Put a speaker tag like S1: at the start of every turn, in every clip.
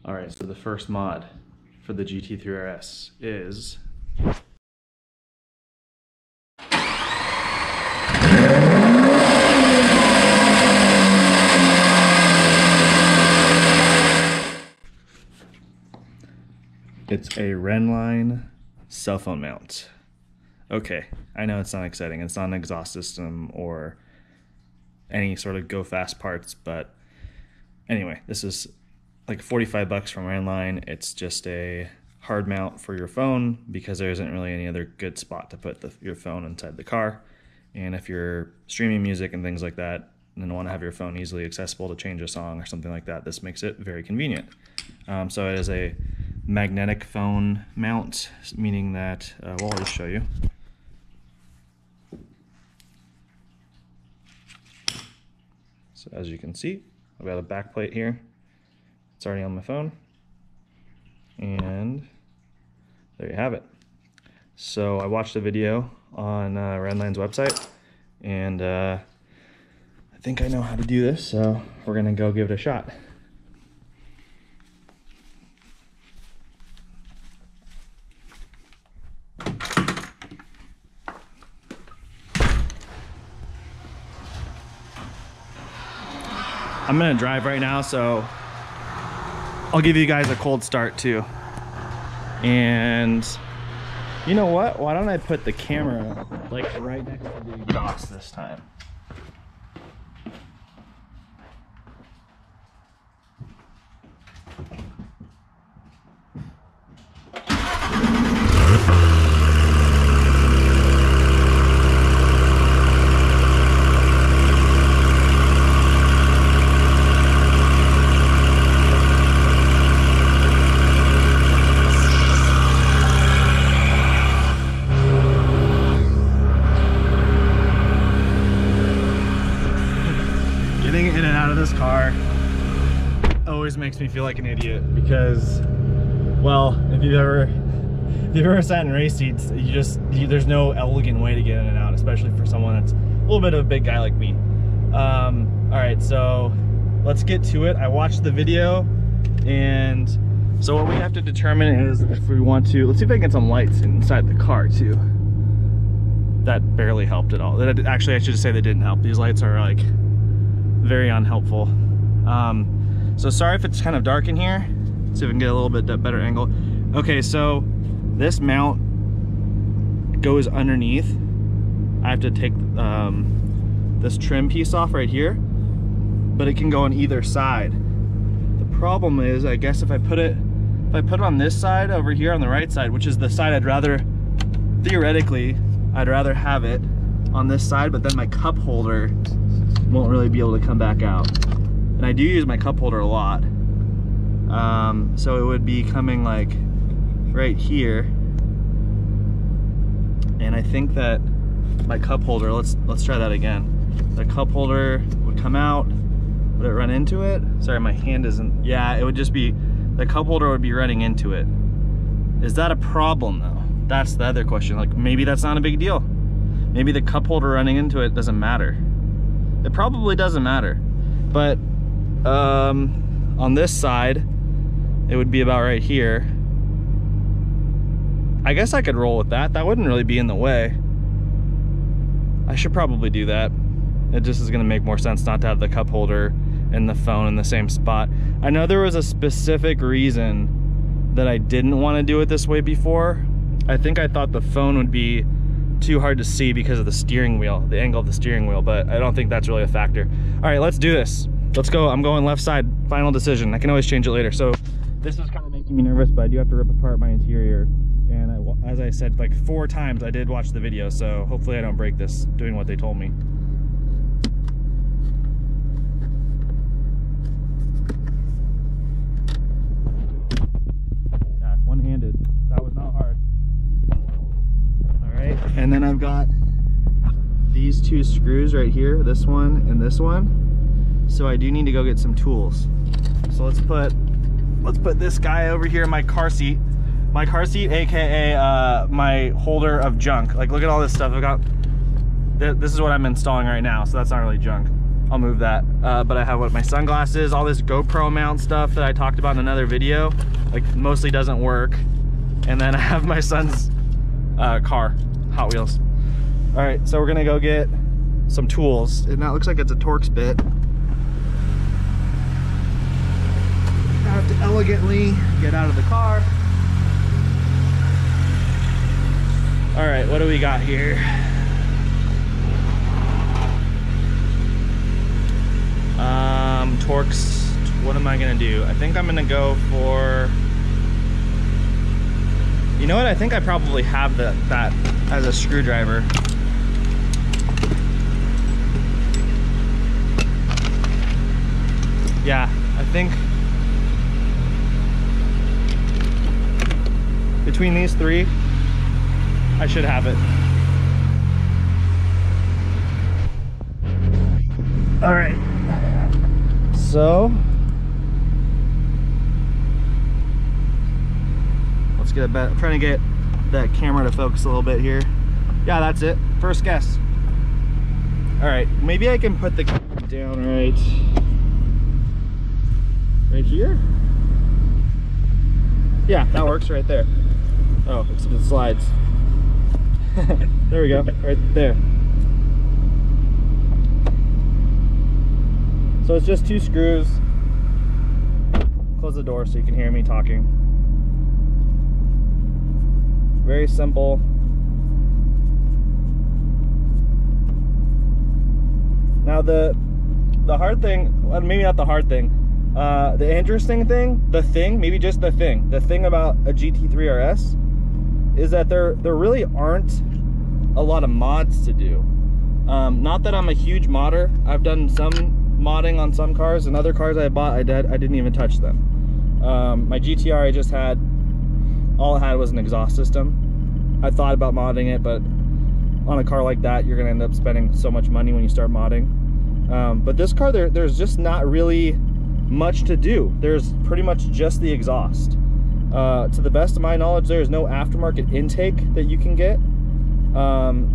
S1: Alright, so the first mod for the GT3 RS is it's a Renline cell phone mount. Okay, I know it's not exciting. It's not an exhaust system or any sort of go fast parts, but anyway, this is like 45 bucks from Renline. It's just a hard mount for your phone because there isn't really any other good spot to put your phone inside the car. And if you're streaming music and things like that and want to have your phone easily accessible to change a song or something like that, this makes it very convenient. So it is a magnetic phone mount, meaning that, well, I'll just show you. So as you can see, I've got a back plate here. It's already on my phone, and there you have it. So I watched a video on Renline's website, and I think I know how to do this, so we're gonna go give it a shot. I'm gonna drive right now, so I'll give you guys a cold start too. And you know what? Why don't I put the camera like right next to the exhaust this time? Getting in and out of this car always makes me feel like an idiot because, well, if you've ever sat in race seats, there's no elegant way to get in and out, especially for someone that's a little bit of a big guy like me. All right, so let's get to it. I watched the video, and so what we have to determine is if we want to, let's see if I can get some lights inside the car too. That barely helped at all. Actually, I should say they didn't help. These lights are like very unhelpful. So sorry if it's kind of dark in here. See if we can get a little bit better angle. Okay, so this mount goes underneath. I have to take this trim piece off right here, but it can go on either side. The problem is, I guess if I put it on this side over here on the right side, which is the side theoretically I'd rather have it on this side, but then my cup holder won't really be able to come back out. And I do use my cup holder a lot. So it would be coming like right here. And I think that my cup holder, let's try that again. The cup holder would come out. Would it run into it? Sorry, my hand isn't, yeah, it would just be, the cup holder would be running into it. Is that a problem though? That's the other question. Like, maybe that's not a big deal. Maybe the cup holder running into it doesn't matter. It probably doesn't matter, but on this side, it would be about right here. I guess I could roll with that. That wouldn't really be in the way. I should probably do that. It just is gonna make more sense not to have the cup holder and the phone in the same spot. I know there was a specific reason that I didn't want to do it this way before. I think I thought the phone would be too hard to see because of the steering wheel, the angle of the steering wheel, but I don't think that's really a factor. All right, let's do this. Let's go. I'm going left side, final decision. I can always change it later. So this is kind of making me nervous, but I do have to rip apart my interior. And as I said, like 4 times I did watch the video, so hopefully I don't break this doing what they told me. Yeah, one-handed. That was not hard. And then I've got these 2 screws right here, this one and this one. So I do need to go get some tools. So let's put this guy over here in my car seat. My car seat, aka my holder of junk. Like, look at all this stuff I've got. This is what I'm installing right now, so that's not really junk. I'll move that. But I have my sunglasses, all this GoPro mount stuff that I talked about in another video, like mostly doesn't work. And then I have my son's car, Hot Wheels. All right, so we're gonna go get some tools. And that looks like it's a Torx bit. I have to elegantly get out of the car. All right, what do we got here? Torx, what am I gonna do? I think I'm gonna go for, you know what? I think I probably have that as a screwdriver. Yeah, I think between these three, I should have it. All right. So let's get a bet. I'm trying to get that camera to focus a little bit here. Yeah, that's it. First guess. All right, maybe I can put the camera down right here. Yeah, that works right there. Oh, except it slides. There we go, right there. So it's just 2 screws. Close the door so you can hear me talking. Very simple. Now the hard thing, well, maybe not the hard thing, the interesting thing, maybe just the thing about a GT3 RS is that there really aren't a lot of mods to do. Not that I'm a huge modder. I've done some modding on some cars, and other cars I bought, I didn't even touch them. My GTR, I just had, all it had was an exhaust system. I thought about modding it, but on a car like that, you're gonna end up spending so much money when you start modding. But this car, there's just not really much to do. There's pretty much just the exhaust. To the best of my knowledge, there is no aftermarket intake that you can get.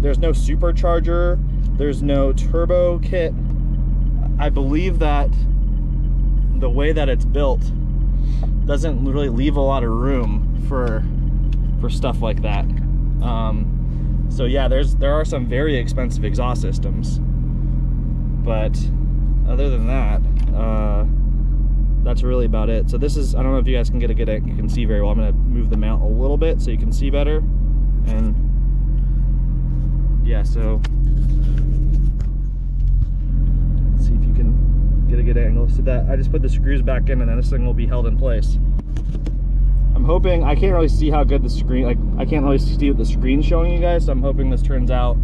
S1: There's no supercharger, there's no turbo kit. I believe that the way that it's built doesn't really leave a lot of room for stuff like that. So yeah, there are some very expensive exhaust systems, but other than that, that's really about it. So this is, I don't know if you guys can you can see very well. I'm gonna move the mount a little bit so you can see better. And yeah, so let's see if you can get a good angle. So that I just put the screws back in, and then this thing will be held in place. I'm hoping, I can't really see how good the screen, like I can't really see what the screen's showing you guys, so I'm hoping this turns out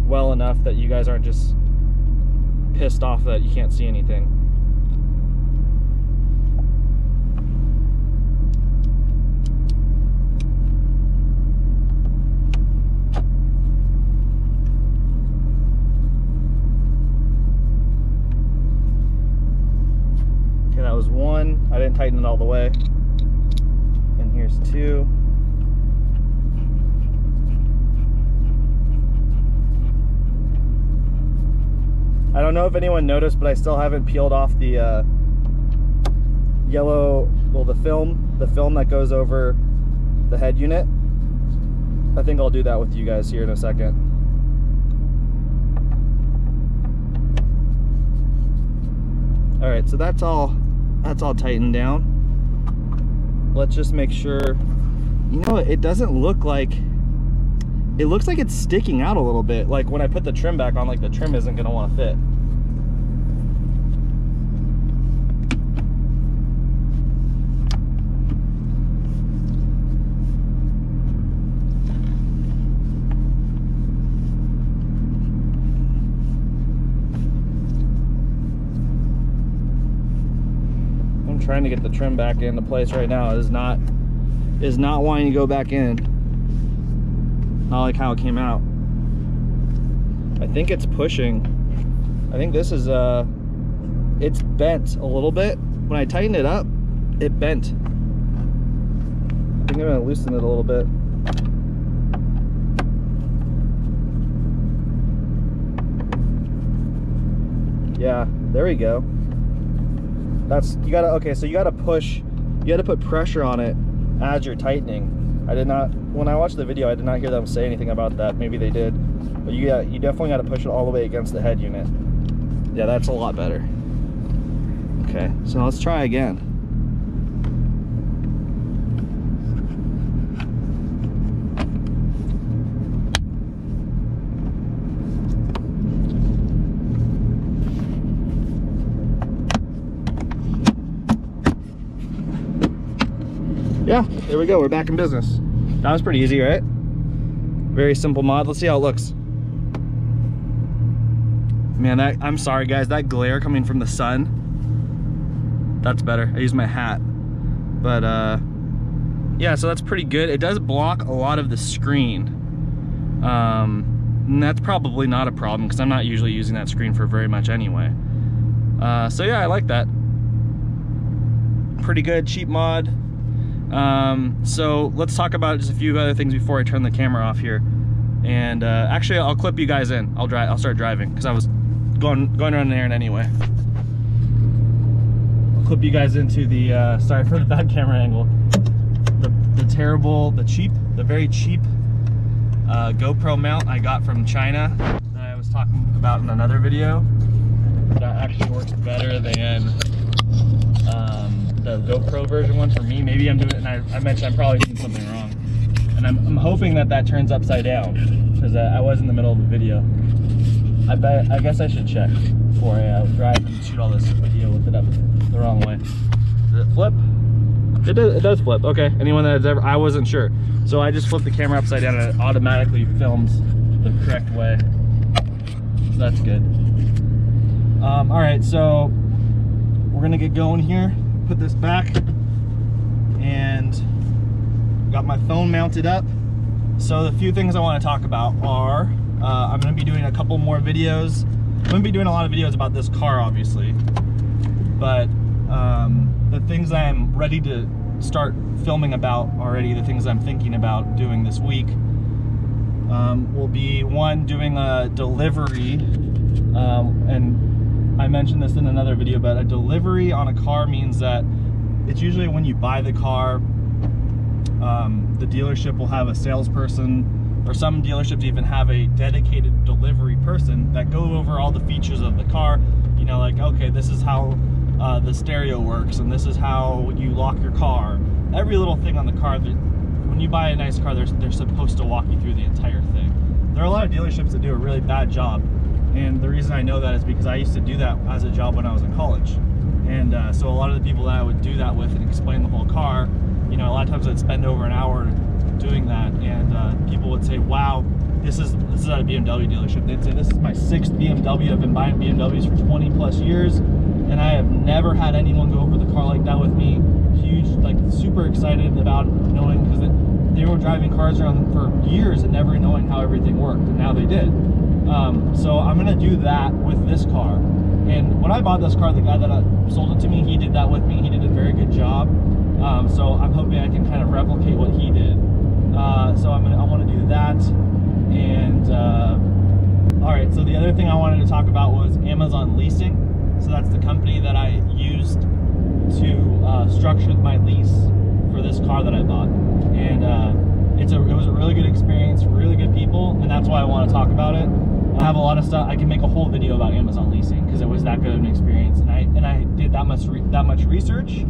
S1: well enough that you guys aren't just pissed off that you can't see anything. Okay, that was 1. I didn't tighten it all the way. And here's 2. I don't know if anyone noticed, but I still haven't peeled off the yellow, well, the film that goes over the head unit. I think I'll do that with you guys here in a second. All right, so that's all tightened down. Let's just make sure, you know, it doesn't look like, it looks like it's sticking out a little bit. Like when I put the trim back on, like the trim isn't gonna wanna fit. I'm trying to get the trim back into place right now. It is not wanting to go back in. Not like how it came out. I think it's pushing. I think this is it's bent a little bit. When I tighten it up, it bent. I think I'm gonna loosen it a little bit. Yeah, There we go. That's, you gotta, okay, so you gotta push, you gotta put pressure on it as you're tightening. I did not, when I watched the video, I did not hear them say anything about that. Maybe they did. But you definitely gotta push it all the way against the head unit. Yeah, that's a lot better. Okay, so let's try again. Yeah, there we go, we're back in business. That was pretty easy, right? Very simple mod. Let's see how it looks. Man, I'm sorry guys, that glare coming from the sun, that's better. I use my hat. But yeah, so that's pretty good. It does block a lot of the screen. And that's probably not a problem because I'm not usually using that screen for very much anyway. So yeah, I like that. Pretty good, cheap mod. So let's talk about just a few other things before I turn the camera off here. And actually, I'll clip you guys in. I'll start driving because I was going around the errand anyway. I'll clip you guys into the sorry for the bad camera angle. The very cheap GoPro mount I got from China that I was talking about in another video. That actually works better than the GoPro version one for me. Maybe I'm doing it, and I mentioned I'm probably doing something wrong, and I'm hoping that turns upside down because I was in the middle of the video. I guess I should check before I drive and shoot all this video with it up the wrong way. Does it flip? It does flip. Okay, anyone that has ever, I wasn't sure, so I just flipped the camera upside down and it automatically films the correct way, so that's good. All right, so we're gonna get going here. Put this back, and got my phone mounted up. So the few things I want to talk about are I'm going to be doing a couple more videos. I'm going to be doing a lot of videos about this car, obviously, but the things I'm ready to start filming about already, the things I'm thinking about doing this week, will be one, doing a delivery, and I mentioned this in another video, but a delivery on a car means that it's usually when you buy the car, the dealership will have a salesperson, or some dealerships even have a dedicated delivery person that go over all the features of the car. You know, like, okay, this is how the stereo works, and this is how you lock your car. Every little thing on the car, when you buy a nice car, they're supposed to walk you through the entire thing. There are a lot of dealerships that do a really bad job. And the reason I know that is because I used to do that as a job when I was in college. And so a lot of the people that I would do that with and explain the whole car, you know, a lot of times I'd spend over an hour doing that, and people would say, wow, this is at a BMW dealership. They'd say, this is my 6th BMW. I've been buying BMWs for 20 plus years, and I have never had anyone go over the car like that with me. Huge, like super excited about knowing, because they were driving cars around for years and never knowing how everything worked, and now they did. So I'm gonna do that with this car. And when I bought this car, the guy that sold it to me, he did that with me. He did a very good job. So I'm hoping I can kind of replicate what he did. So I want to do that. And all right, so the other thing I wanted to talk about was Amazon Leasing. So that's the company that I used to structure my lease for this car that I bought. And it was a really good experience, really good people, and that's why I want to talk about it. I have a lot of stuff. I can make a whole video about Amazon Leasing because it was that good of an experience, and I did that much research.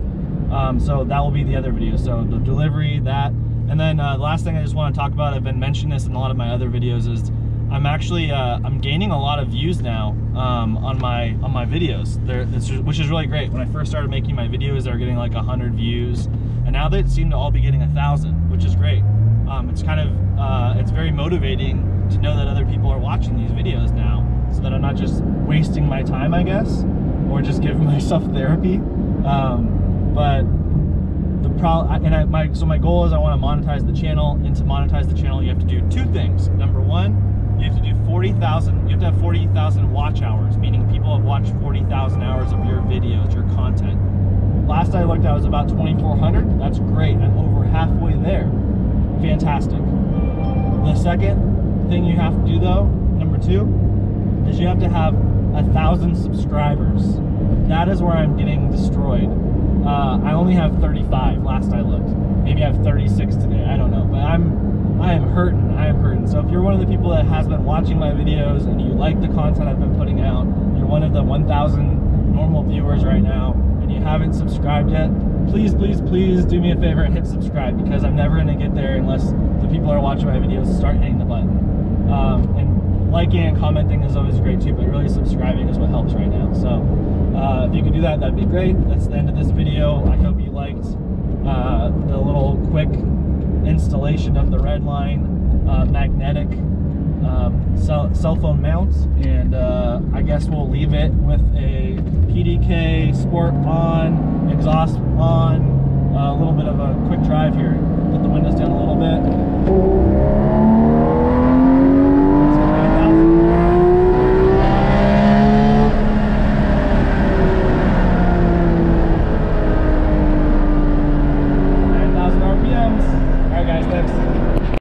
S1: So that will be the other video. So the delivery, that, and then the last thing I just want to talk about, I've been mentioning this in a lot of my other videos, is I'm actually I'm gaining a lot of views now on my videos, which is really great. When I first started making my videos, they were getting like 100 views, and now they seem to all be getting 1,000, which is great. It's kind of it's very motivating to know that other people are watching these videos now, so that I'm not just wasting my time, I guess, or just giving myself therapy. But the problem, so my goal is I want to monetize the channel, and to monetize the channel, you have to do two things. Number one, you have to do 40,000. You have to have 40,000 watch hours, meaning people have watched 40,000 hours of your videos, your content. Last I looked, I was about 2,400. That's great. I'm over halfway there. Fantastic. The second thing you have to do, though, number two, is you have to have 1,000 subscribers, that is where I'm getting destroyed. I only have 35 last I looked. Maybe I have 36 today, I don't know. But I am hurting, I am hurting. So if you're one of the people that has been watching my videos and you like the content I've been putting out, you're one of the 1,000 normal viewers right now, and you haven't subscribed yet, please, please, please do me a favor and hit subscribe, because I'm never gonna get there unless the people that are watching my videos start hitting the button. And liking and commenting is always great too, but really subscribing is what helps right now. So if you could do that, that'd be great. That's the end of this video. I hope you liked the little quick installation of the Redline magnetic cell phone mount, and I guess we'll leave it with a PDK sport on, exhaust on,